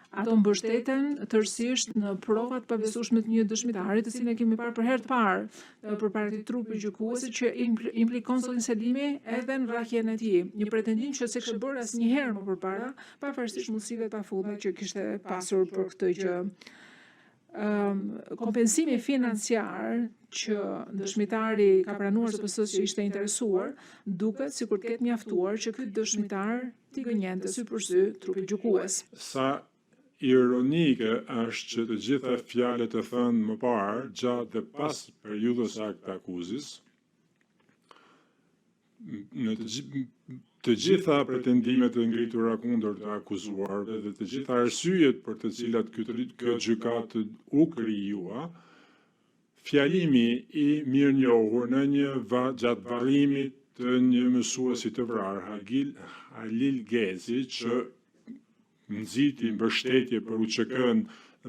Ato mbështeten tërësisht në provat pabesueshme të një dëshmitari, të cilin e kemi parë për herë të parë përpara këtij trupi gjykuesi që implikon zotin Selimi edhe në rrahjen e tij. Një pretendim që s'e kishte bërë asnjëherë më përpara, pavarësisht mundësive të pafundme që kishte pasur për këtë gjë. Kompensimi financiar që dëshmitari ka pranuar ZPS që ishte interesuar, duket sikur të ketë mjaftuar që ky dëshmitar t'i gënjente sy për sy trupin gjykues. Sa ironike është që të gjitha fjalët e thënë më parë, gjatë dhe pas periudhës së akuzis, në të gjitha pretendimet e ngritura kundër të akuzuarve dhe të gjitha arsyet për të cilat kjo gjykatë u krijua, fjalimi i mirënjohur në gjatë varrimit të një mësuesi të vrarë, Halil Gezi, që nxiti mbështetje për UÇK-n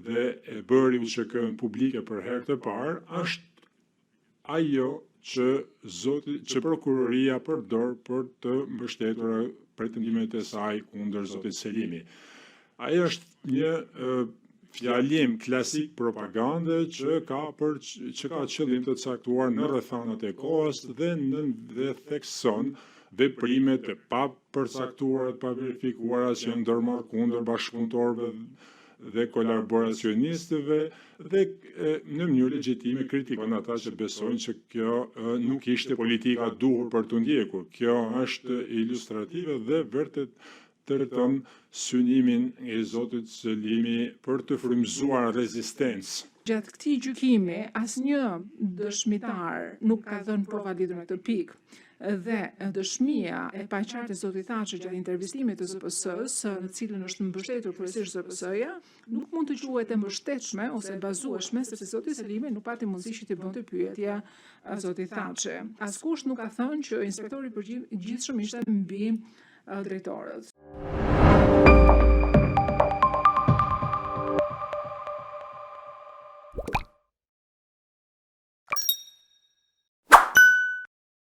dhe e bëri UÇK-n publike për herë të parë, është ajo që prokuroria përdor për të mbështetur pretendimet e saj kundër zotit Selimi. Ai është një fjalim klasik propagande që ka qëllim të caktuar në rrethanat e kohës dhe thekson veprimet e pa përcaktuara, pa verifikuara që ndërmarr kundër bashkëpunëtorëve dhe kolaboracionistëve dhe në mënyrë legjitime kritikon ata që besojnë që kjo nuk ishte politika duhur për të ndjekur. Kjo është ilustrative dhe vërtet tërheton synimin e zotit Selimi për të frymëzuar rezistencë. Gjatë këtij gjykimi, asnjë dëshmitar nuk ka dhënë prova lidhur me këtë pikë. Dhe dëshmia e paqartë e zotit Thaçi gjatë intervistimit të ZPS-s, në cilën është mbështetur kryesisht ZPS-ja, nuk mund të quhet e mbështetshme ose bazueshme, sepse zoti Selimi nuk pati mundësi që t'i bënte pyetje zotit Thaçi. Askush nuk ka thënë që inspektori i përgjithshëm ishte mbi drejtorët.